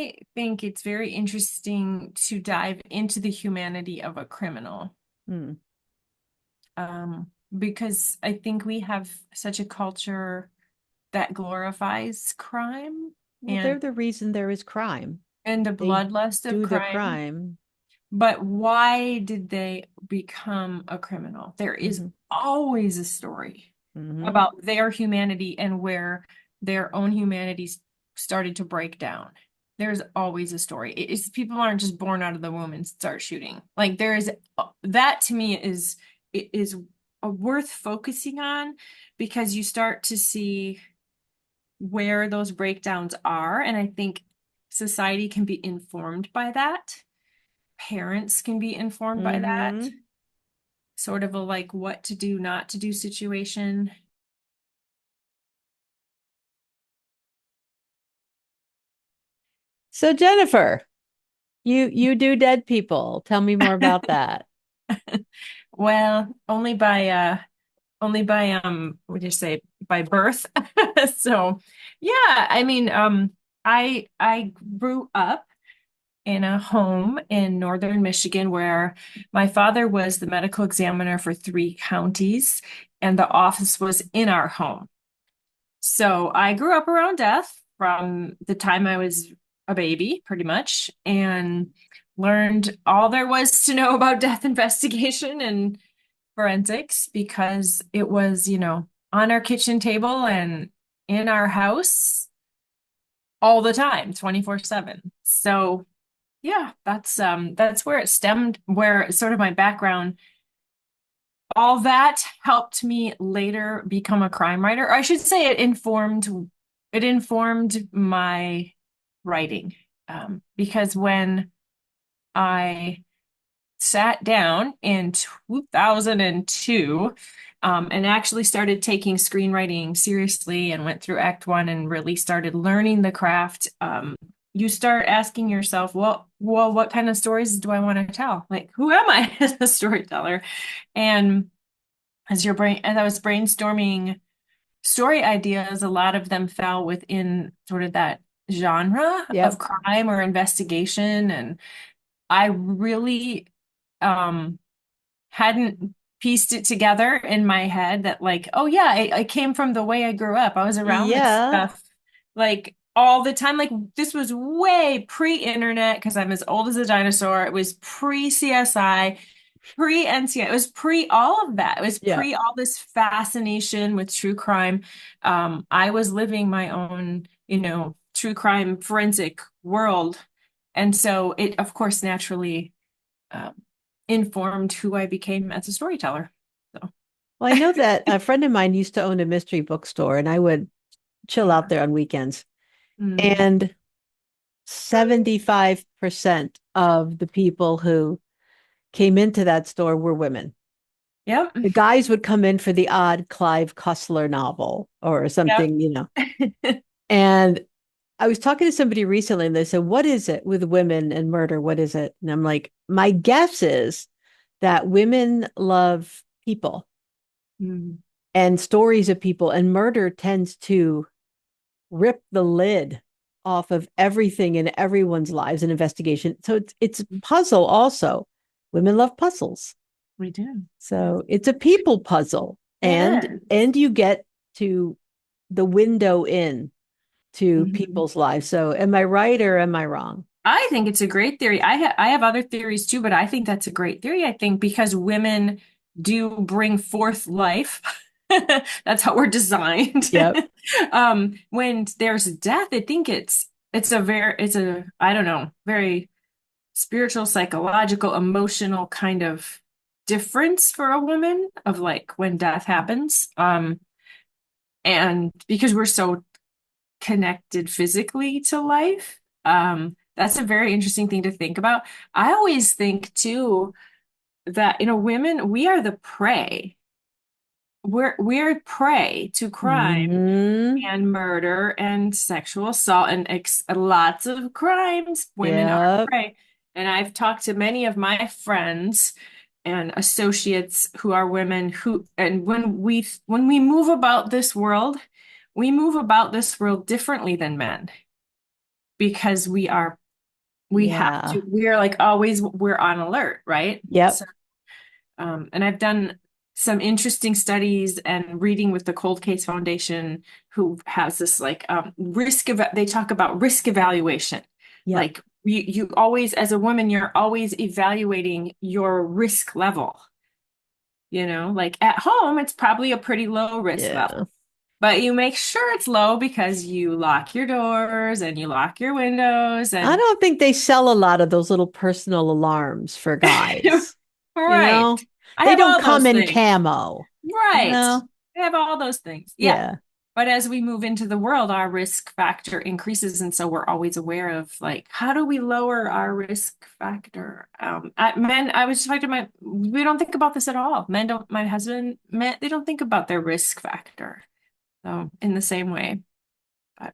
I think it's very interesting to dive into the humanity of a criminal. Hmm. Because I think we have such a culture that glorifies crime Well, they're and the reason there is crime. the They bloodlust of do the crime. crime. But why did they become a criminal? There is Hmm. always a story Hmm. about their humanity and where their own humanities started to break down. There's always a story. It's people aren't just born out of the womb and start shooting. Like there is that to me is worth focusing on because you start to see where those breakdowns are, and I think society can be informed by that. Parents can be informed by that. Hmm. Sort of a like what to do, not to do situation. So Jennifer, you do dead people. Tell me more about that. Well, only by what do you say, by birth. So yeah, I mean, I grew up in a home in northern Michigan where my father was the medical examiner for 3 counties, and the office was in our home. So I grew up around death from the time I was a baby, pretty much, and learned all there was to know about death investigation and forensics because it was, on our kitchen table and in our house all the time, 24/7. So yeah, that's where it stemmed, where sort of my background, all that helped me later become a crime writer. Or I should say it informed my writing. Because when I sat down in 2002, and actually started taking screenwriting seriously and went through Act One and really started learning the craft, you start asking yourself, well, what kind of stories do I want to tell? Like, who am I as a storyteller? And as I was brainstorming story ideas, a lot of them fell within sort of that genre of Yep. crime or investigation. And I really um hadn't pieced it together in my head that like, oh yeah, I came from the way I grew up. I was around this Yeah. stuff like all the time. Like this was way pre-internet because I'm as old as a dinosaur. It was pre-CSI, pre-NCI. It was pre all of that. It was Yeah. pre all this fascination with true crime. I was living my own, true crime forensic world. And so it, of course, naturally um, informed who I became as a storyteller. So, Well, I know that a friend of mine used to own a mystery bookstore, and I would chill out yeah. there on weekends. Mm. And 75% of the people who came into that store were women. Yep. The guys would come in for the odd Clive Cussler novel or Yep. something. And I was talking to somebody recently and they said, "What is it with women and murder? What is it?" And I'm like, my guess is that women love people Mm. and stories of people, and murder tends to rip the lid off of everything in everyone's lives and investigation. So it's puzzle also. Women love puzzles. We do. Yes. So it's a people puzzle. It And is. and you get to the window in to Mhm. people's lives. So am I right or am I wrong? I think it's a great theory. I have other theories too, but I think that's a great theory. I think because women do bring forth life. That's how we're designed. Yep. When there's death, I think it's a I don't know, very spiritual, psychological, emotional kind of difference for a woman of like when death happens. And because we're so connected physically to life, that's a very interesting thing to think about. I always think too that, women, we are the prey. We're prey to crime Hmm. and murder and sexual assault and lots of crimes. Women are Yep. prey. And I've talked to many of my friends and associates who are women and when we move about this world, we move about this world differently than men. because we have Yeah. to, we're like always, we're on alert, right? Yep. So, and I've done some interesting studies and reading with the Cold Case Foundation, who has this like they talk about risk evaluation. Yep. Like you always, as a woman, you're always evaluating your risk level. Like at home, it's probably a pretty low risk Yeah. level, but you make sure it's low because you lock your doors and you lock your windows I and don't think they sell a lot of those little personal alarms for guys. You right. know, I they have don't all come those in things. camo. You Right. know, I have all those things. Yeah. yeah. But as we move into the world, our risk factor increases. And so we're always aware of like, how do we lower our risk factor? Men, I was talking to we don't think about this at all. Men don't, my husband, men, they don't think about their risk factor. So in the same way, but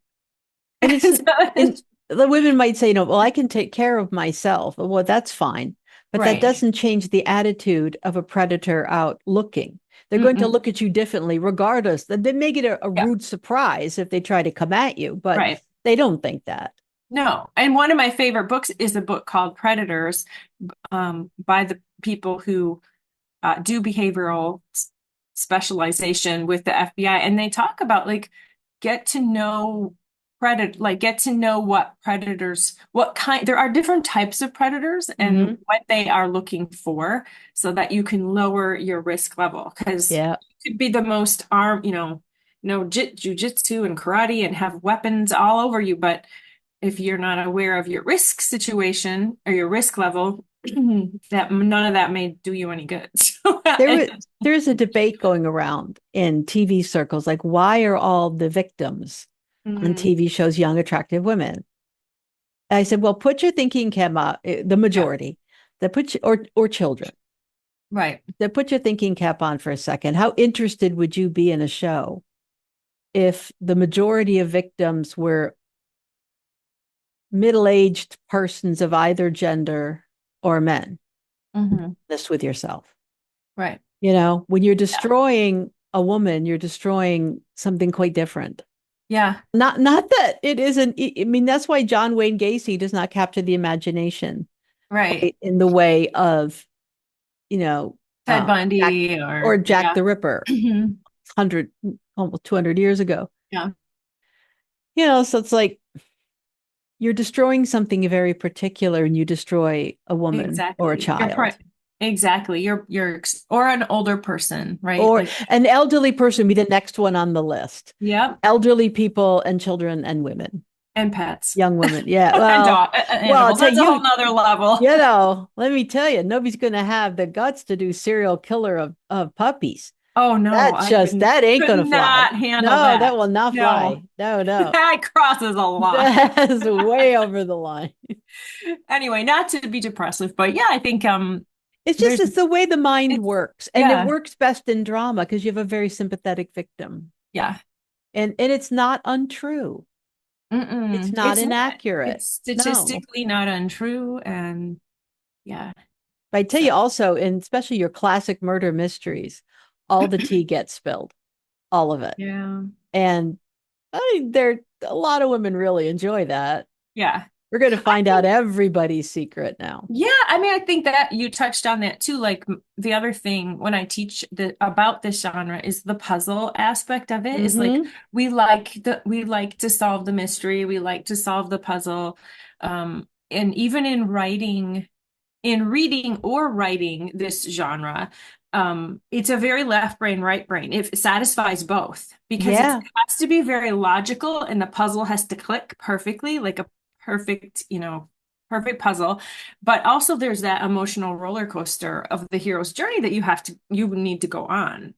And it's and the women might say, well, I can take care of myself. Well, that's fine. But that right. doesn't change the attitude of a predator out looking. They're going to Mm-mm. look at you differently, regardless. They make it a Yeah, rude surprise if they try to come at you, but right. they don't think that. No. And one of my favorite books is a book called Predators, by the people who do behavioral specialization with the FBI, and they talk about like get to know get to know what predators, what kind, there are different types of predators and Hmm. what they are looking for so that you can lower your risk level. Because Yeah. you could be the most armed, jujitsu and karate and have weapons all over you, but if you're not aware of your risk situation or your risk level, that none of that may do you any good. So, There was there's a debate going around in TV circles, like why are all the victims on mm, TV shows young, attractive women? I said, well, put your thinking cap on, the yeah, majority that put you, or children right. that put your thinking cap on for a second. How interested would you be in a show if the majority of victims were middle-aged persons of either gender or men? Hmm. This with yourself. Right. When you're Yeah. destroying a woman, you're destroying something quite different. Yeah. Not that it isn't. I mean, that's why John Wayne Gacy does not capture the imagination Right. quite in the way of you know, Ted Jack Bundy or or Jack yeah. the Ripper, 100, almost 200 years ago. Yeah. So it's like you're destroying something very particular and you destroy a woman or a Exactly. child. Exactly. Or an older person, right? Or Like, an elderly person be the next one on the list. yep. Elderly people and children and women, And pets. young women. Yeah. And Well, I'll animals. tell That's a whole you, nother level. let me tell you, nobody's going to have the guts to do serial killer of puppies. Oh no, That ain't could gonna fly. not handle No, that that. will not No. fly. No, no. That crosses a line. That's way over the line. Anyway, not to be depressive, but yeah, I think It's just there's it's the way the mind it's works. And it yeah. works best in drama because you have a very sympathetic victim. Yeah. And it's not untrue. It's Mm-mm. not It's not. inaccurate. It's No. statistically not untrue and yeah. But I tell So you also, and especially your classic murder mysteries, all the tea gets spilled. All of it. yeah. And there a lot of women really enjoy that. Yeah. We're going to I find out think everybody's secret now. yeah, I mean, I think that you touched on that too. Like the other thing when I teach about this genre is the puzzle aspect of it. Is like Mm-hmm. we like to solve the mystery, we like to solve the puzzle. And even in reading or writing this genre, it's a very left brain, right brain. It satisfies both because it Yeah. has to be very logical and the puzzle has to click perfectly, like a perfect, perfect puzzle. But also there's that emotional roller coaster of the hero's journey that you need to go on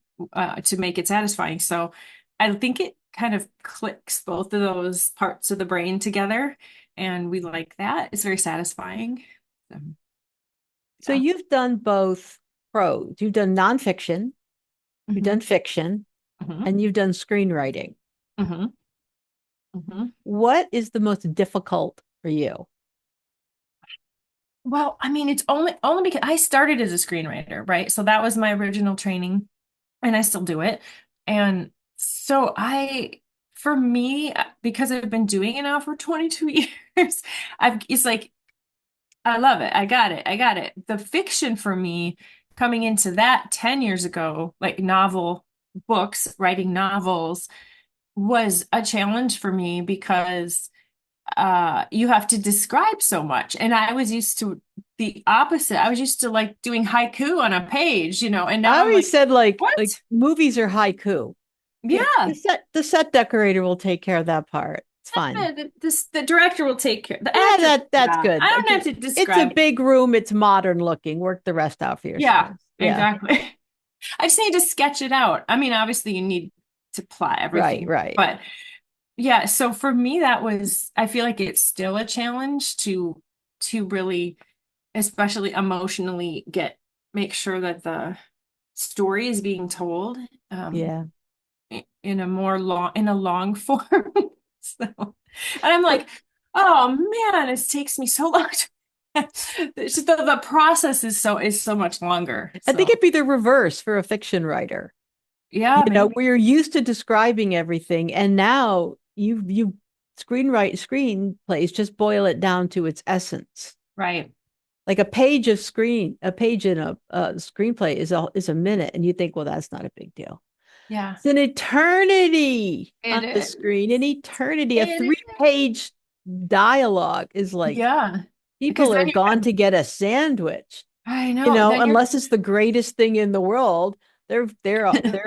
to make it satisfying. So I think it kind of clicks both of those parts of the brain together, and we like that. It's very satisfying. So, So yeah. you've done both prose. You've done nonfiction, you've Hmm. done fiction, Hmm. and you've done screenwriting. Hmm. Hmm. What is the most difficult for you? Well, I mean, it's only because I started as a screenwriter, right? So that was my original training, and I still do it. And so I for me, because I've been doing it now for 22 years, it's like I love it. I got it. I got it. The fiction for me coming into that 10 years ago, like novel books, writing novels was a challenge for me because you have to describe so much. And I was used to the opposite. I was used to like doing haiku on a page, and I now I'm always like, said like what? movies are haiku. Yeah, Yeah. the set decorator will take care of that part. It's fine. The director will take care. The Yeah, actor, that's yeah. good. I don't have Okay. to It's a describe. big room, it's modern looking. Work the rest out for Yeah, yourselves. Yeah. exactly. I just need to sketch it out. I mean, obviously you need to plot Right, everything, right. but yeah, so for me that was I feel like it's still a challenge to really, especially emotionally make sure that the story is being told Yeah. in a more long form. So, and I'm But like, oh man, it takes me so long to the process is so much longer. I think So it'd be the reverse for a fiction writer. yeah, maybe. Where you're used to describing everything, and now you screenplays just boil it down to its essence. Right. Like a page in a screenplay is a minute, and you think, well, that's not a big deal. Yeah. It's an eternity It on the is. screen. An eternity. A It is. three-page dialogue is like Yeah. Because people then are gone to get a sandwich. I know, then you're, Unless it's the greatest thing in the world, they're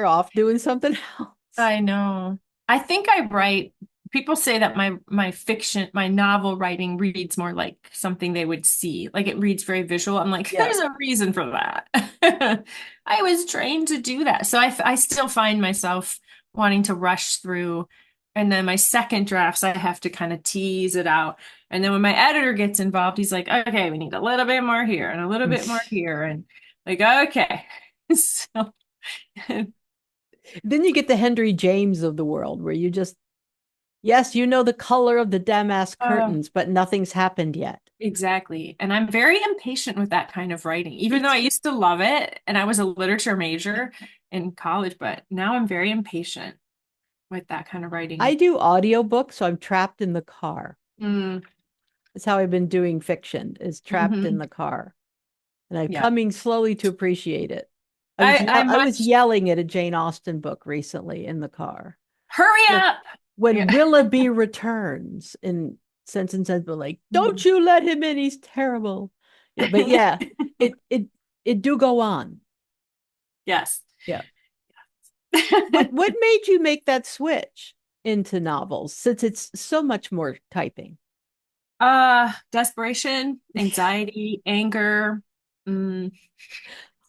off doing something else. I know. I think I write, people say that my fiction, my novel writing reads more like something they would see. Like it reads very visual. I'm like, Yeah. there's a reason for that. I was trained to do that. So I still find myself wanting to rush through. And then my second drafts, I have to kind of tease it out. And then when my editor gets involved, he's like, okay, we need a little bit more here and a little bit more here. And like, okay. So Then you get the Henry James of the world where you just, yes, you know the color of the damask uh, curtains, but nothing's happened yet. exactly. And I'm very impatient with that kind of writing, Me even though I too. used to love it and I was a literature major in college, but now I'm very impatient with that kind of I writing. do audiobooks, so I'm trapped in the car. Mm, That's how I've been doing fiction, is trapped in hmm. the car. And I'm Yeah. coming slowly to appreciate it. I I was much yelling at a Jane Austen book recently in the car. hurry When up. when Yeah. Willoughby returns in Sense and Sensible, like, don't Mhm. you let him in, he's terrible. Yeah, but yeah, it it it do go on. Yes. Yeah. What made you make that switch into novels since it's so much more typing? Desperation, anxiety, anger, mm,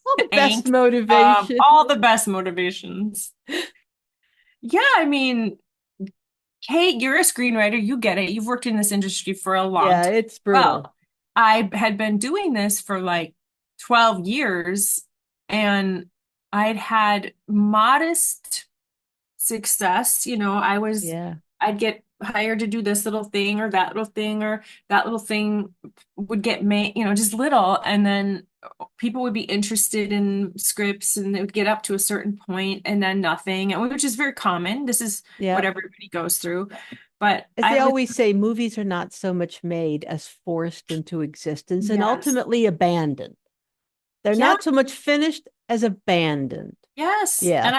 All the best angst, motivation. all the best motivations. Yeah, I mean, Kate, you're a screenwriter. You get it. You've worked in this industry for a long Yeah, time. it's brutal. Well, I had been doing this for like 12 years and I'd had modest success. Yeah. I'd get hired to do this little thing or that little thing or that little thing would get made, just little. And then people would be interested in scripts and it would get up to a certain point and then nothing, and which is very common. This is what Yeah. everybody goes through. But As I they was, always say, movies are not so much made as forced into existence and yes, ultimately abandoned. They're yeah, not so much finished as abandoned. yes. Yeah. And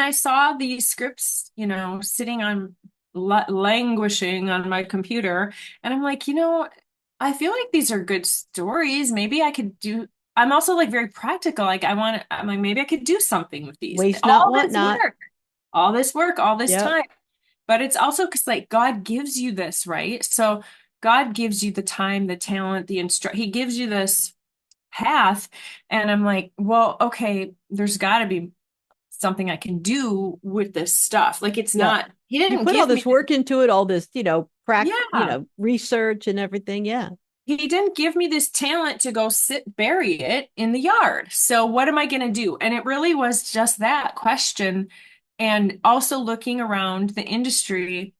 I saw these scripts, sitting on languishing on my computer. And I'm like, I feel like these are good stories. Maybe I could do, I'm also like very practical. Like I'm like, maybe I could do something with these. Waste not, All want this not. work, all this work, all this Yep. time. But it's also because like God gives you this, right? So God gives you the time, the talent, He gives you this path. And I'm like, well, okay, there's got to be something I can do with this stuff. Like it's Yep. not, He You didn't put all give this me, work into it, all this, yeah, research and everything. Yeah. He didn't give me this talent to go bury it in the yard. So what am I going to do? And it really was just that question. And also looking around the industry,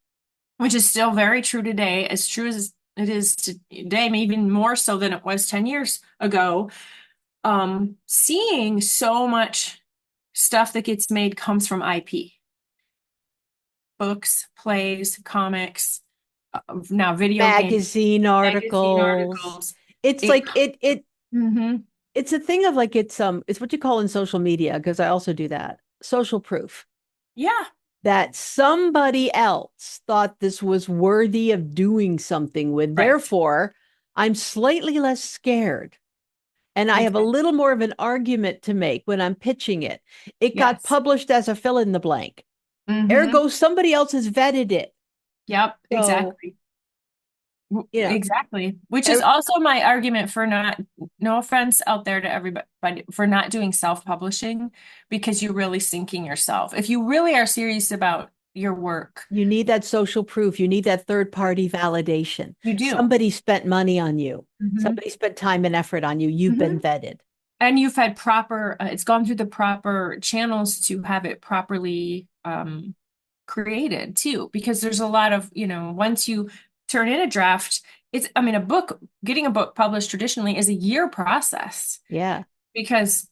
which is still very true today, as true as it is today, maybe even more so than it was 10 years ago. Seeing so much stuff that gets made comes from IP. books, plays, comics, now video games, Magazine magazine articles. articles. It's It, like it hmm it's a thing of like it's what you call in social media, because I also do that. Social proof yeah, that somebody else thought this was worthy of doing something with. right. Therefore, I'm slightly less scared. And I have a Exactly. little more of an argument to make when I'm pitching it. It got Yes. published as a fill in the blank. Hmm Ergo, somebody else has vetted it. Yep, So, exactly. you know, Exactly. Which is er, also my argument for not, no offense out there to everybody, but for not doing self-publishing because you're really sinking yourself. If you really are serious about your work, you need that social proof. You need that third party validation. you do. Somebody spent money on you. Hmm Somebody spent time and effort on you. You've been hmm vetted. And you've had proper, it's gone through the proper channels to have it properly created too, because there's a lot of, once you turn in a draft, I mean, getting a book published traditionally is a year process Yeah. because,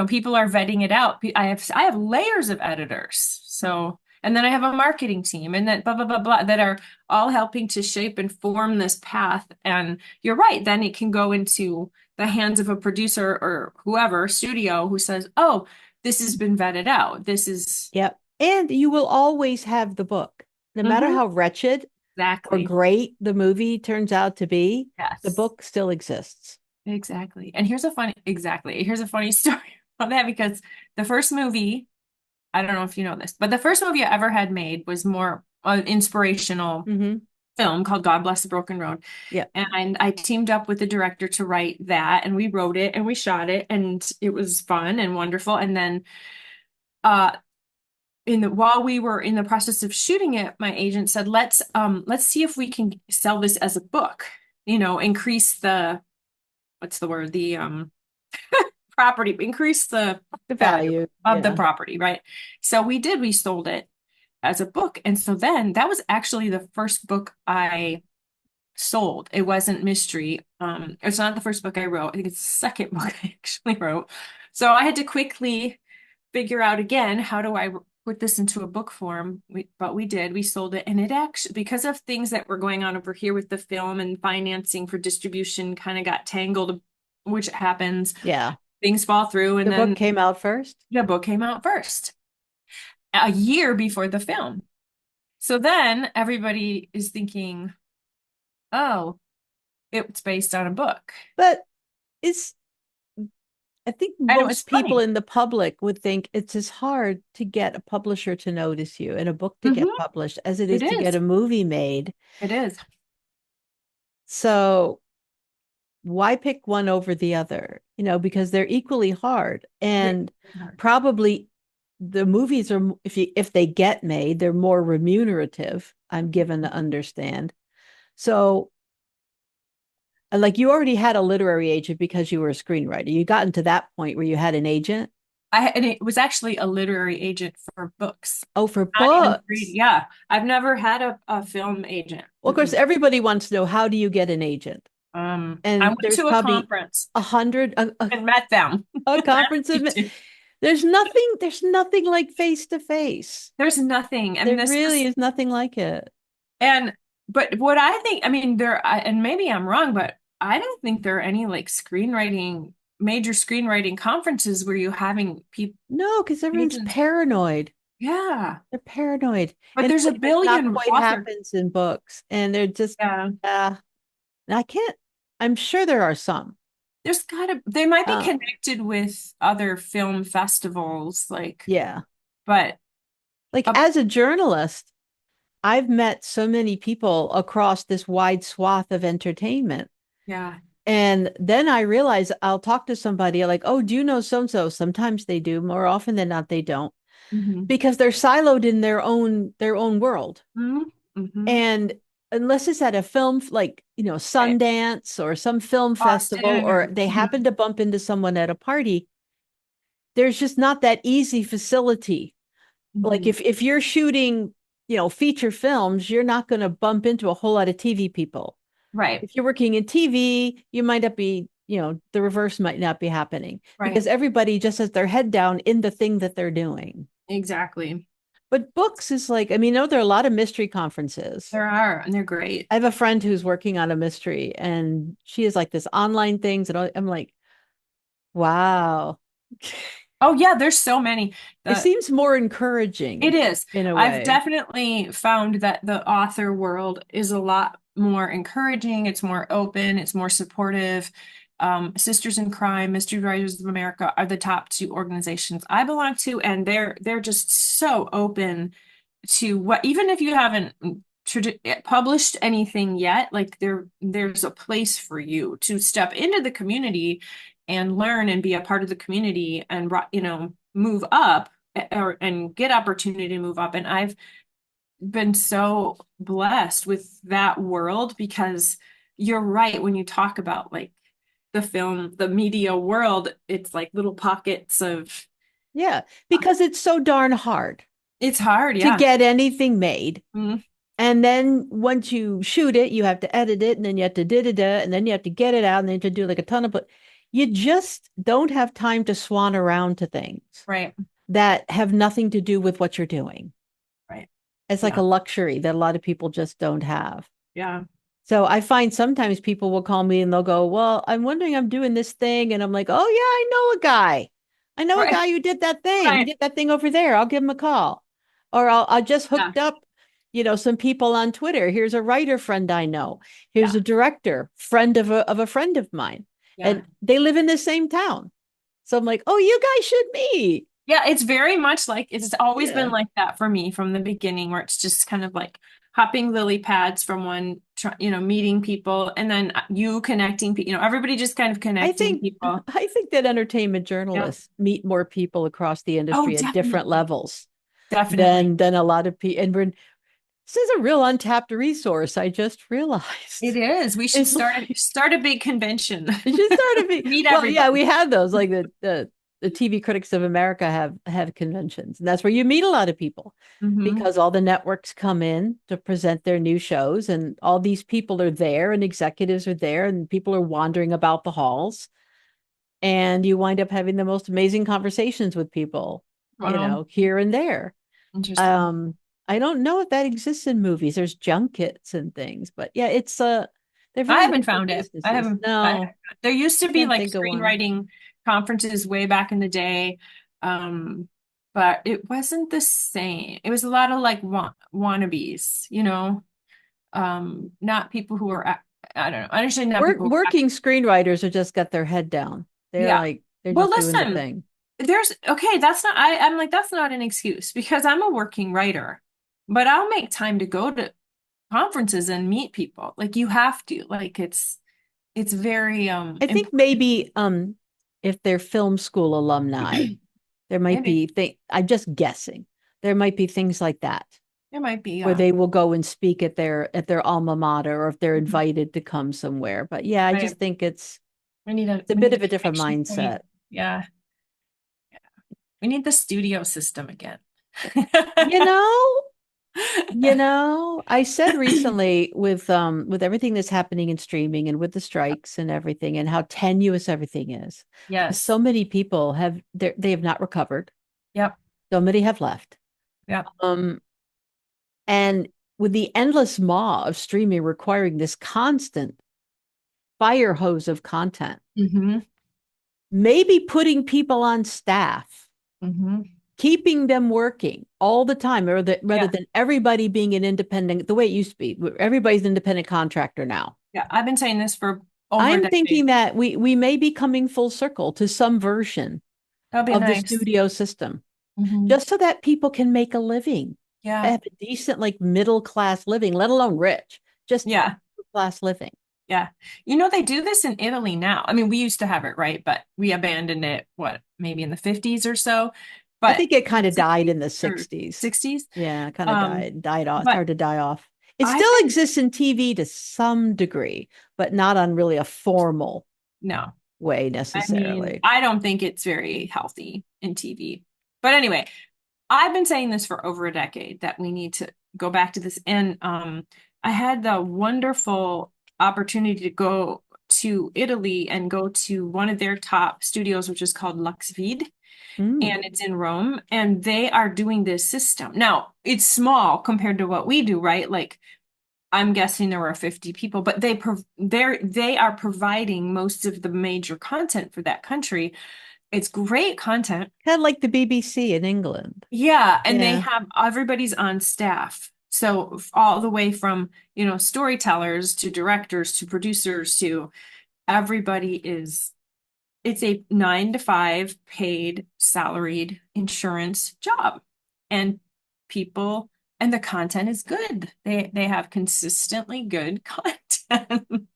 people are vetting it out. I have layers of editors. So, and then I have a marketing team and then blah, blah, blah, blah, that are all helping to shape and form this path. And you're right, then it can go into the hands of a producer or whoever, studio, who says, oh, this has been vetted out. This is, Yep. And you will always have the book. No matter Mhm. how wretched or Exactly. great the movie turns out to be, the Yes, book still exists. exactly. And here's a funny story about that because the first movie, I don't know if you know this, but the first movie I ever had made was more an inspirational Mm-hmm. film called God Bless the Broken Road. Yeah. And I teamed up with the director to write that, and we wrote it and we shot it, and it was fun and wonderful. And then uh while we were in the process of shooting it, my agent said, let's see if we can sell this as a book, increase the what's the word? The property, increase the The value value. of the Yeah. property, right? So we did, we sold it as a book. And so then that was actually the first book I sold. It wasn't mystery. It's not the first book I wrote. I think it's the second book I actually wrote. So I had to quickly figure out again, how do I put this into a book form? But we did, we sold it. And it actually, because of things that were going on over here with the film and financing for distribution kind of got tangled, which happens, Yeah. things fall through. And The book then came out first. the book came out first, a year before the film. So then everybody is thinking, oh, it's based on a book. But it's, I think And it was most people funny. in the public would think it's as hard to get a publisher to notice you and a book to get Hmm published as it is It to get is. a movie made. It is. So why pick one over the other? Because they're equally hard. Very And hard. probably the movies are, if they get made, they're more remunerative, I'm given to understand. So like you already had a literary agent because you were a screenwriter. You gotten to that point where you had an agent. And it was actually a literary agent for books, Oh, for not even reading. books. Yeah, I've never had a film agent. Well, of course, everybody wants to know, how do you get an agent? I And went there's to a probably conference 100 and met them. a conference of there's nothing like face to face. There's nothing. I mean, There this really is, is nothing like it. and, but what I think, I mean, and maybe I'm wrong, but I don't think there are any like major screenwriting conferences where you're having people, No, because everyone's agents. paranoid. Yeah, They're paranoid. but And there's a that's not billion quite author. happens in books. And they're just, Yeah. uh, I can't, I'm sure there are some. They might be Uh, connected with other film festivals, yeah. but, Like uh, as a journalist, I've met so many people across this wide swath of entertainment. yeah. And then I realize I'll talk to somebody like, oh, do you know so and so? Sometimes they do, more often than not, they don't, hmm because they're siloed in their own world. hmm hmm And unless it's at a film like, Right. Sundance or some film festival, Austin or or they happen to bump into someone at a party, there's just not that easy facility. Like Mhm. if you're shooting, feature films, you're not going to bump into a whole lot of TV people. Right. If you're working in TV, you might not be, the reverse might not be happening because Right. everybody just has their head down in the thing that they're doing. Exactly. But books is like, I mean, I know there are a lot of mystery conferences. There are, and they're great. I have a friend who's working on a mystery and she has like this online things and I'm like, wow. Oh yeah, there's so many. It The seems more It encouraging is. in a I've way. definitely found that the author world is a lot more encouraging. It's more open. It's more supportive. Sisters in Crime, Mystery Writers of America are the top two organizations I belong to, and they're just so open to what, even if you haven't published anything yet, like there's a place for you to step into the community and learn and be a part of the community and move up and get opportunity to move up. And I've been so blessed with that world because you're right when you talk about like the media world, it's like little pockets of Yeah, because it's so darn hard it's hard, to yeah. get anything made. Mhm. And then once you shoot it, you have to edit it, and then you have to da da da, and then you have to get it out, and then you have to do like a ton of, but you just don't have time to swan around to things Right, that have nothing to do with what you're doing. right. It's like Yeah, a luxury that a lot of people just don't have. yeah. So I find sometimes people will call me and they'll go, "Well, I'm wondering, I'm doing this thing." And I'm like, "Oh, yeah, I know a guy. I know a Right, guy who did that thing. He right. did that thing over there. I'll give him a call." Or I just Yeah, hooked up, some people on Twitter. Here's a writer friend I know. Here's yeah, a director, friend of a friend of mine. yeah. And they live in the same town. So I'm like, "Oh, you guys should meet." Yeah, it's very much like it's always been Yeah. like that for me from the beginning, where it's just kind of like hopping lily pads from meeting people, and then you connecting, everybody just kind of I connecting think people. I think that entertainment Yeah. journalists meet more people across the Oh, industry at different definitely. levels Definitely. than a lot of people. And this is a real untapped resource. I just It realized is. We should it's like start a big convention. it should start to be Meet well. Yeah, everybody. we had those like the TV Critics of America have conventions, and that's where you meet a lot of people Hmm. because all the networks come in to present their new shows, and all these people are there, and executives are there, and people are wandering about the halls, and you wind up having the most amazing conversations with people, Wow. here and there. Interesting. Um, I don't know if that exists in movies. There's junkets and things, but yeah, they're I very haven't different found it. businesses. I No, there used to be can't like think of one. screenwriting conferences way back in the day. Um, but it wasn't the same. It was a lot of like wannabes, not people who are, I don't know. I understand not people who Working screenwriters have just got their head down. yeah. They're Well, just doing the listen, thing. that's not, I'm like, that's not an excuse because I'm a working writer, but I'll make time to go to conferences and meet people. Like you have to, like it's very I think important. maybe if they're film school alumni, there might Maybe be I'm just guessing. There might be things like that it might be where they will go and speak at their alma mater or if they're mhm, invited to come somewhere. But yeah, I right. just think it's a We bit need a of a different connection point. mindset. Yeah. We need the studio system again. You know, I said recently with everything that's happening in streaming and with the strikes and everything and how tenuous everything is. Yes. So many people they have not recovered. Yep. So many have left. Yep. Um, and with the endless maw of streaming requiring this constant fire hose of content, Hmm. maybe putting people on staff, Hmm. keeping them working all the time, rather Yeah. than everybody being an independent, the way it used to be, where everybody's an independent contractor now. Yeah. I've been saying this for over a I'm decade. thinking that we may be coming full circle to some version That'll be of the nice. studio system, Hmm. just so that people can make a living, Yeah. have a decent, like middle class living, let alone rich, just Yeah. middle class living. Yeah. They do this in Italy now. I mean, we used to have it, right? But we abandoned it, what, maybe in the 50s or so. I But think it kind the of died 60s in the or 60s. 60s. Yeah, kind of Um, died off, but started to die off. It I've still been, exists in TV to some degree, but not on really a formal no, way I mean, necessarily. I don't think it's very healthy in TV. But anyway, I've been saying this for over a decade that we need to go back to this. And I had the wonderful opportunity to go to Italy and go to one of their top studios, which is called Lux Vide. Mm. and it's in Rome, and they are doing this system. Now, it's small compared to what we do, right? Like I'm guessing there were 50 people, but they are providing most of the major content for that country. It's great content. Kind of like the BBC in England. Yeah, and they Yeah. have everybody's on staff. So all the way from, storytellers to directors to producers to everybody is it's a 9 to 5 paid salaried insurance job. And people and the content is good. They have consistently good content and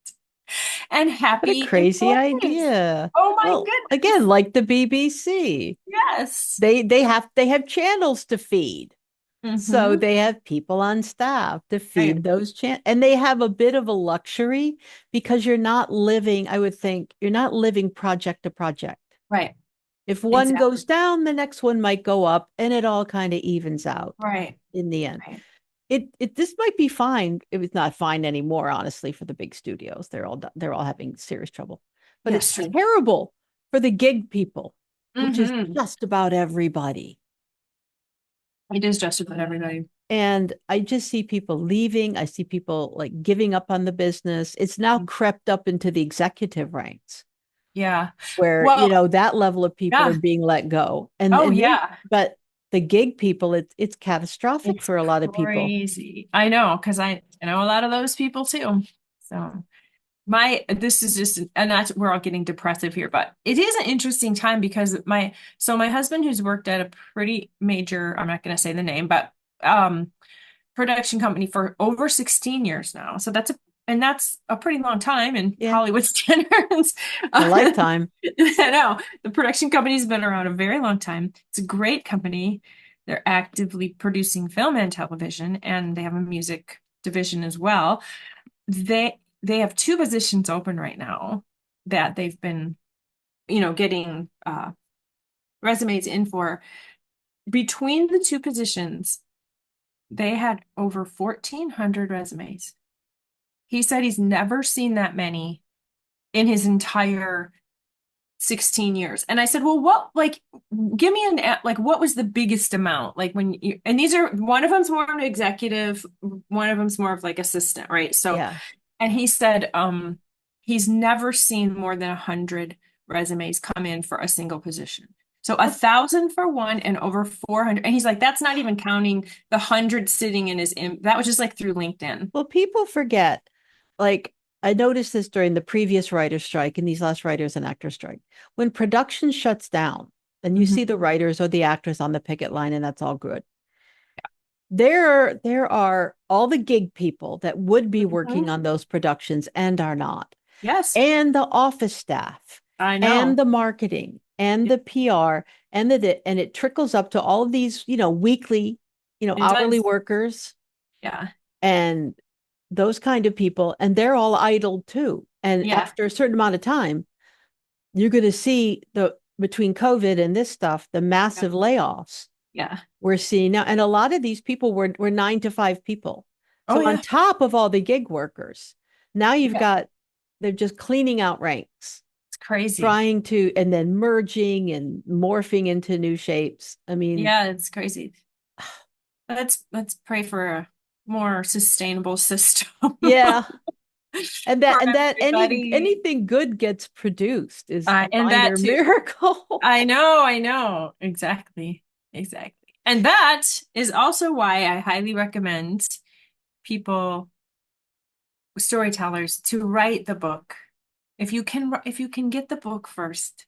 What a happy crazy employees. idea. Oh my Well, again, goodness. like the BBC. Yes. They have channels to feed. So Mm-hmm. they have people on staff to Right. feed those channels. And they have a bit of a luxury because you're not living, I would think, you're not living project to project. Right. If one Exactly. goes down, the next one might go up, and it all kind of evens out Right. in the end. Right. It this might be fine. It's not fine anymore, honestly, for the big studios. They're all having serious trouble. But it's Yes, true. terrible for the gig people, which is Mm-hmm. just about everybody. It is just about everybody. And I just see people leaving. I see people like giving up on the business. It's now crept up into the executive ranks Yeah. where, Well, that level of people are yeah. being let go. And Oh, and they yeah. but the gig people, it's catastrophic It's for a lot of people. crazy. I know, because I know a lot of those people too. So this is just, and that's, we're all getting depressive here, but it is an interesting time because my husband, who's worked at a pretty major, I'm not going to say the name, but um production company for over 16 years now. So that's a pretty long time in Yeah, Hollywood standards. a I lifetime. know the production company's been around a very long time. It's a great company. They're actively producing film and television, and they have a music division as well. They have two positions open right now that they've been, getting resumes in for. Between the two positions, they had over 1,400 resumes. He said he's never seen that many in his entire 16 years. And I said, well, give me like, what was the biggest amount? Like and one of them's more of an executive, one of them's more of like assistant, right? So, Yeah. and he said, he's never seen more than 100 resumes come in for a single position. So 1,000 for one and over 400. And he's like, that's not even counting the 100 sitting in that was just like through LinkedIn. Well, people forget, like, I noticed this during the previous writer's strike and these last writers and actors strike. When production shuts down, and you see Mhm. the writers or the actors on the picket line, and that's all good. There are all the gig people that would be working Mhm. on those productions and are not, Yes, and the office staff, I and know. the marketing, and the PR, and it trickles up to all of these, weekly, It hourly does. workers Yeah. and those kind of people, and they're all idle too. And Yeah. after a certain amount of time, you're going to see the between COVID and this stuff, the Yeah. massive layoffs Yeah. we're seeing now. And a lot of these people were 9 to 5 people. Oh, So on yeah. top of all the gig workers, now you've Yeah. got they're just cleaning out ranks, It's crazy. trying to, and then merging and morphing into new shapes. I mean, Yeah, it's crazy. Let's pray for a more sustainable system yeah. And that for and that everybody. anything good gets produced is a And that minor too. miracle. I know. Exactly. Exactly. And that is also why I highly recommend people, storytellers, to write the book. If you can get the book first,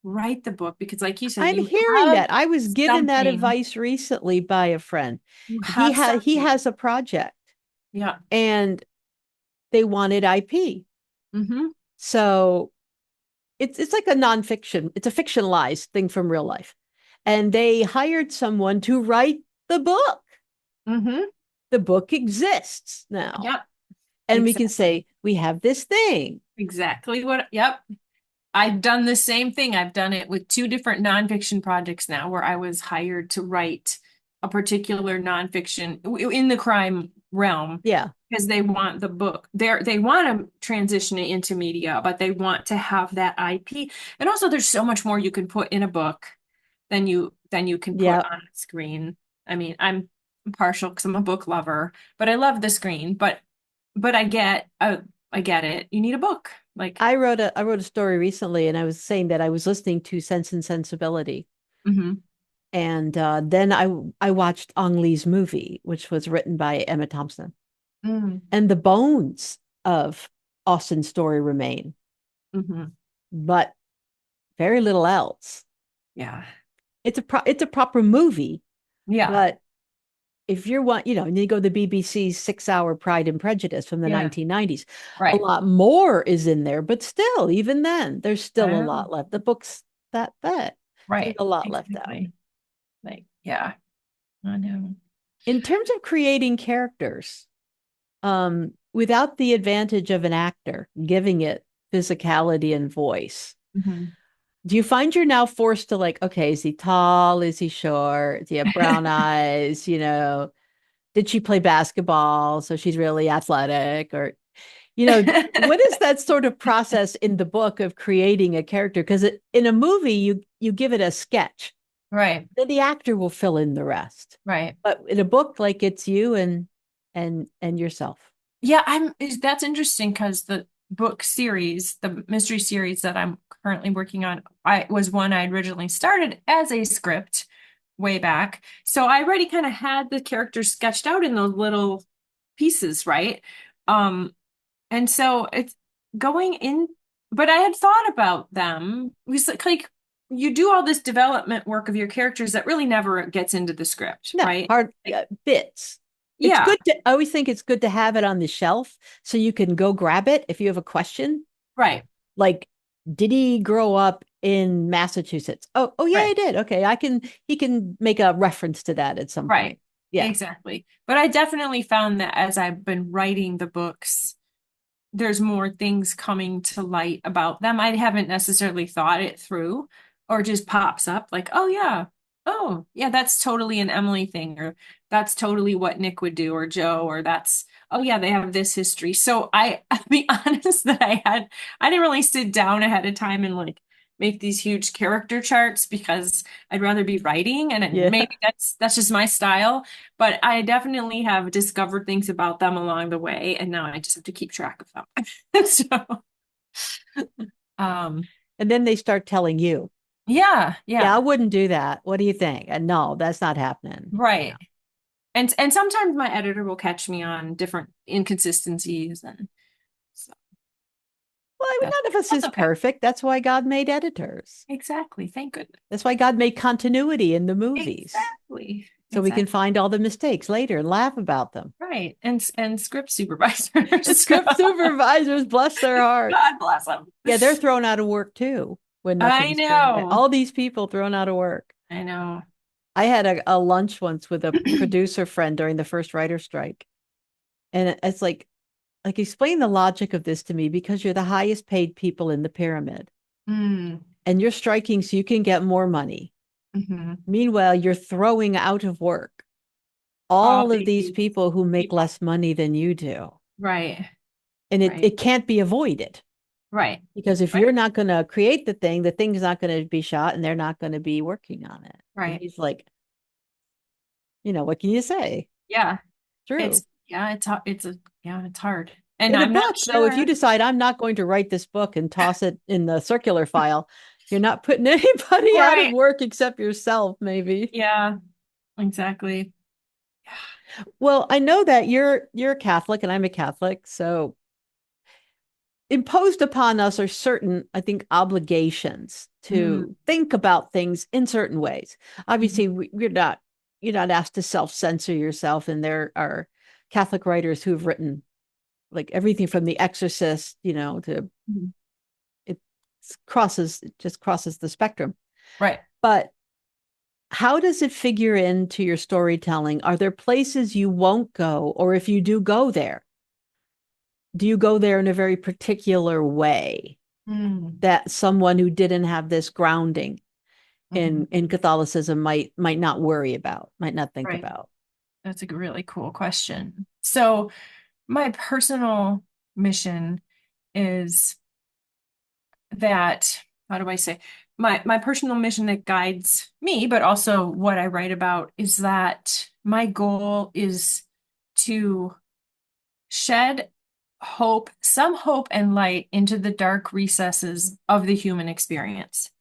write the book because like you said, I'm you hearing have that. I was given that something. advice recently by a friend. You He have had he something. has a project Yeah. and they wanted IP. Mm-hmm. So it's like a nonfiction, it's a fictionalized thing from real life. And they hired someone to write the book. Mm-hmm. The book exists now. Yep. And we can Exactly. say, we have this thing. Exactly yep. I've done the same thing. I've done it with two different nonfiction projects now where I was hired to write a particular nonfiction in the crime realm Yeah. because they want the book. They want to transition it into media, but they want to have that IP. And also there's so much more you can put in a book than you can put Yeah, on a screen. I mean, I'm partial because I'm a book lover, but I love the screen. But I get it. You need a book. Like, I wrote a story recently, and I was saying that I was listening to Sense and Sensibility, hmm and then I watched Ong Lee's movie, which was written by Emma Thompson, mm, and the bones of Austen's story remain, hmm but very little else. yeah, It's a proper movie, yeah, but if you're one, and you go to the BBC's 6 hour Pride and Prejudice from the yeah, 1990s, a right. lot more is in there, but still, even then, there's still a Oh, lot left. The book's that thick. There's right. a lot left out. Exactly. Like, yeah, I know. In terms of creating characters, without the advantage of an actor giving it physicality and voice, hmm do you find you're now forced to like, okay, is he tall? Is he short? Do you have brown eyes? Did she play basketball? So she's really athletic, or what is that sort of process in the book of creating a character? Because in a movie, you give it a sketch, Right, then the actor will fill in the rest. right. But in a book, like it's you and yourself. Yeah, that's interesting because the book series, the mystery series that I'm currently working on, I was one I originally started as a script way back. So I already kind of had the characters sketched out in those little pieces, right? Um, and so it's going in, but I had thought about them. It was like you do all this development work of your characters that really never gets into the script, No, right? hard Like, bits. It's yeah, good to, I always think it's good to have it on the shelf so you can go grab it if you have a question. right, Like, did he grow up in Massachusetts? Oh yeah, right. he did. Okay, he can make a reference to that at some Right. point. Yeah. Exactly. But I definitely found that as I've been writing the books, there's more things coming to light about them. I haven't necessarily thought it through or just pops up like, oh yeah. Oh, yeah, that's totally an Emily thing, or that's totally what Nick would do, or Joe, or that's, oh yeah, they have this history. So I'll be honest that I didn't really sit down ahead of time and like make these huge character charts because I'd rather be writing, and Yeah. maybe that's just my style. But I definitely have discovered things about them along the way, and now I just have to keep track of them. So, um, And then they start telling you, yeah, yeah, I yeah, wouldn't do that. What do you think? And no, that's not happening. right. And sometimes my editor will catch me on different inconsistencies, and so Well, I mean, that's none of us that's is okay. perfect. That's why God made editors. Exactly. Thank goodness. That's why God made continuity in the movies. Exactly. So we can Exactly. find all the mistakes later and laugh about them. Right. And script supervisors. Script supervisors, bless their hearts. God bless them. Yeah, they're thrown out of work too when I nothing's good. know. All these people thrown out of work. I know. I had a lunch once with a producer friend during the first writer strike. And it's like explain the logic of this to me because you're the highest paid people in the pyramid Mm, and you're striking so you can get more money. hmm Meanwhile, you're throwing out of work All all of these these people who make people. less money than you do. Right. And it, Right. it can't be avoided Right. because if you're Right. not going to create the thing's not going to be shot and they're not going to be working on it. And Right. he's like, what can you say? Yeah. True. It's hard. And In a I'm not book, though, if you sure. decide I'm not going to write this book and toss it in the circular file, you're not putting anybody out of Right. work except yourself, maybe. Yeah, exactly. Well, I know that you're a Catholic and I'm a Catholic, so imposed upon us are certain, I think, obligations Mm, to think about things in certain ways. Obviously, mhm, you're not asked to self-censor yourself, and there are Catholic writers who've written like everything from The Exorcist, to mhm. it it just crosses the spectrum. Right. But how does it figure into your storytelling? Are there places you won't go, or if you do go there, do you go there in a very particular way Mm, that someone who didn't have this grounding mhm. in Catholicism might not worry about, might not think Right. about? That's a really cool question. So, my personal mission is that how do I say, my personal mission that guides me, but also what I write about is that my goal is to shed hope, some hope and light into the dark recesses of the human experience.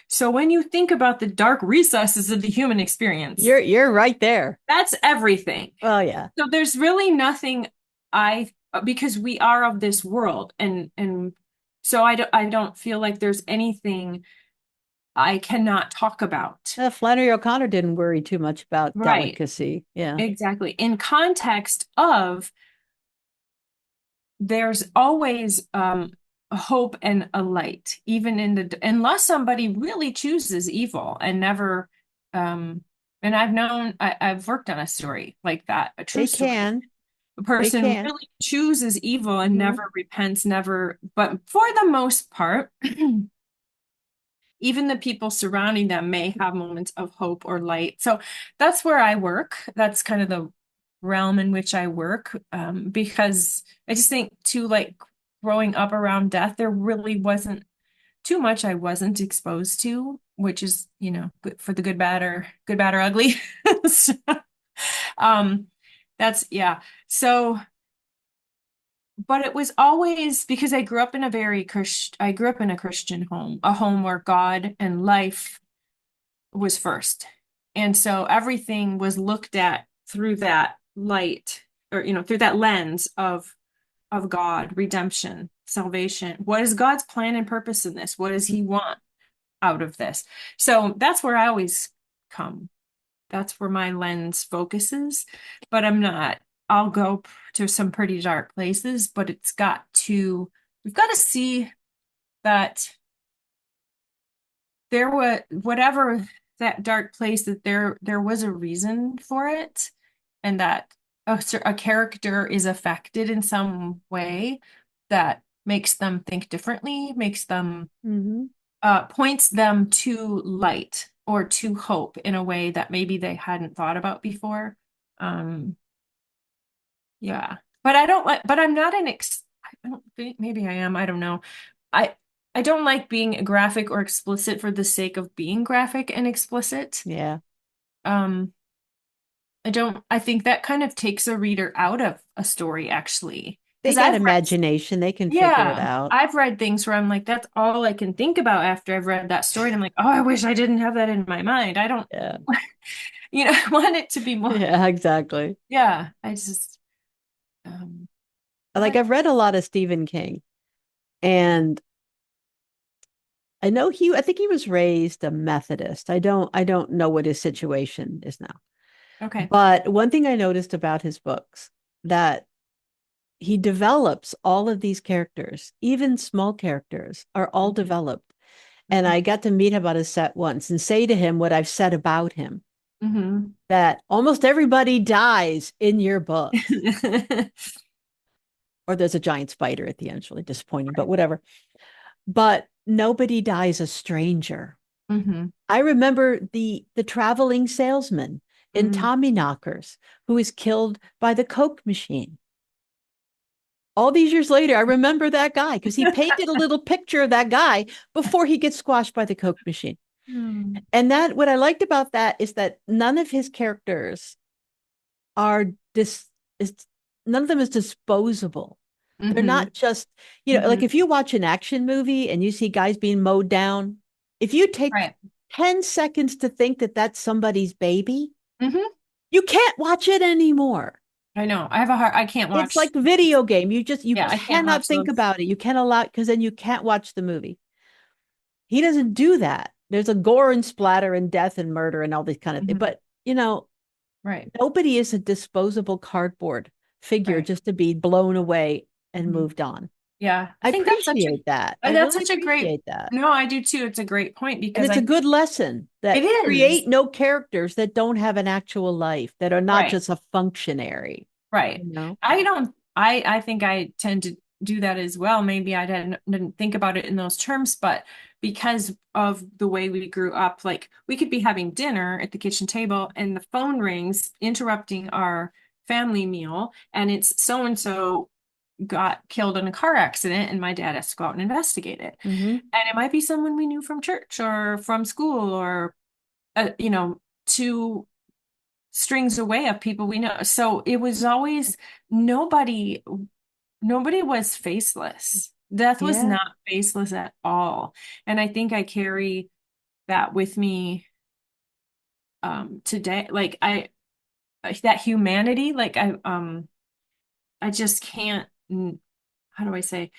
So when you think about the dark recesses of the human experience, You're right there. that's everything. Oh yeah. So there's really nothing I because we are of this world and so I don't feel like there's anything I cannot talk about. Flannery O'Connor didn't worry too much about Right. delicacy. Yeah. Exactly. In context of there's always a hope and a light, even in the unless somebody really chooses evil and never and I've worked on a story like that, a true They story. can. A They person can. really chooses evil and Hmm. never repents, never, but for the most part, even the people surrounding them may have moments of hope or light. So that's where I work. That's kind of the realm in which I work. Because I just think too, like growing up around death, there really wasn't too much I wasn't exposed to, which is, good for the good, bad, or ugly. So, um, that's yeah. So but it was always because I grew up in a Christian home, a home where God and life was first. And so everything was looked at through that light or, through that lens of God, redemption, salvation. What is God's plan and purpose in this? What does he want out of this? So that's where I always come. That's where my lens focuses, but I'll go to some pretty dark places, but we've got to see that there was whatever that dark place that there was a reason for it and that a character is affected in some way that makes them think differently, makes them Hmm. points them to light or to hope in a way that maybe they hadn't thought about before. Um, yeah. But I'm not I don't think, maybe I am, I don't know. I, I don't like being graphic or explicit for the sake of being graphic and explicit. Yeah. Um, I think that kind of takes a reader out of a story actually. They Because got imagination. They can figure it yeah, out. I've read things where I'm like, that's all I can think about after I've read that story. And I'm like, oh, I wish I didn't have that in my mind. I don't, Yeah. I want it to be more. Yeah, exactly. Yeah, I just, um, I Like like, I've read a lot of Stephen King, and I think he was raised a Methodist. I don't know what his situation is now. okay. But one thing I noticed about his books that he develops all of these characters, even small characters are all Mhm, developed. And mhm, I got to meet him on a set once and say to him what I've said about him, mhm. that almost everybody dies in your books. Or there's a giant spider at the end. It's really disappointing, but Right. whatever. But nobody dies a stranger. Mhm, I remember the traveling salesman in mhm. Tommyknockers who was killed by the Coke machine. All these years later, I remember that guy because he painted a little picture of that guy before he gets squashed by the Coke machine. Hmm. And that what I liked about that is that none of his characters are dis is none of them is disposable. They're Mhm, not just, like mhm. if you watch an action movie and you see guys being mowed down, if you take Right. 10 seconds to think that that's somebody's baby, Mhm. you can't watch it anymore. I know. I can't It's watch. like a video game. You Yeah, I can't cannot watch think those. about it. You can't allow because then you can't watch the movie. He doesn't do that. There's a gore and splatter and death and murder and all these kind of things. Mhm. But, Right. nobody is a disposable cardboard figure Right. just to be blown away and Mhm. moved on. Yeah, I I think that's such appreciate that. I that's really such a great. appreciate that. No, I do too. It's a great point And because it's a I good lesson it that is. create no characters that don't have an actual life, that are not Right. just a functionary, Right. you know? I don't I think I tend to do that as well. Maybe I didn't think about it in those terms, but because of the way we grew up, like we could be having dinner at the kitchen table and the phone rings interrupting our family meal and it's so and so got killed in a car accident and my dad has to go out and investigate it. Hmm. And it might be someone we knew from church or from school or, two strings away of people we know. So it was always nobody, nobody was faceless. Death was Yeah. not faceless at all. And I think I carry that with me today. Like that humanity, like I just can't, how do I say?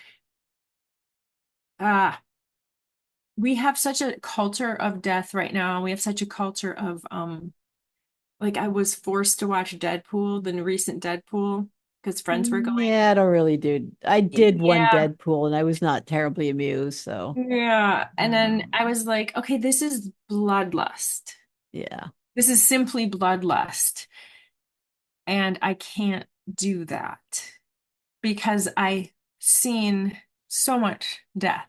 Ah, we have such a culture of death right now. We have such a culture of like I was forced to watch Deadpool, the recent Deadpool, because friends were going. Yeah, I don't really do. I did one Yeah, Deadpool and I was not terribly amused. So, yeah. And then I was like, okay, this is bloodlust. yeah. This is simply bloodlust. And I can't do that because I seen so much death.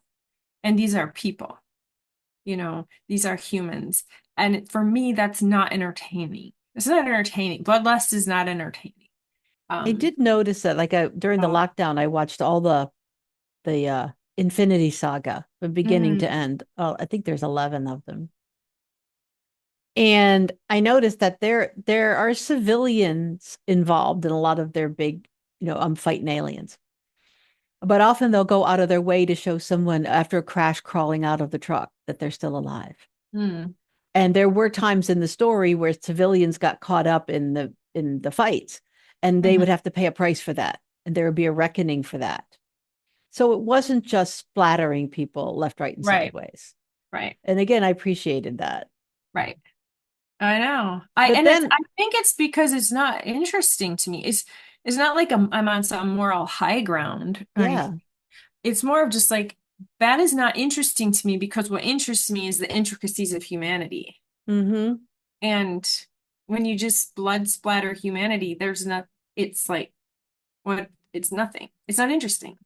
And these are people, these are humans. And for me, that's not entertaining. It's not entertaining. Bloodlust is not entertaining. I Um, did notice that like during the so, lockdown, I watched all the Infinity Saga from beginning to mm, end. Oh, I think there's 11 of them. And I noticed that there are civilians involved in a lot of their big, I'm fighting aliens. But often they'll go out of their way to show someone after a crash crawling out of the truck that they're still alive. mm, And there were times in the story where civilians got caught up in the fights and they would mhm. have to pay a price for that. And there would be a reckoning for that. So it wasn't just splattering people left, right, and Right, sideways. right, And again, I appreciated that. right. I know. I But and it's then, I think it's because it's not interesting to me. It's not like I'm on some moral high ground or yeah. anything. It's more of just like that is not interesting to me because what interests me is the intricacies of humanity. Mm-hmm. And when you just blood splatter humanity, there's not, it's like what it's nothing. It's not interesting.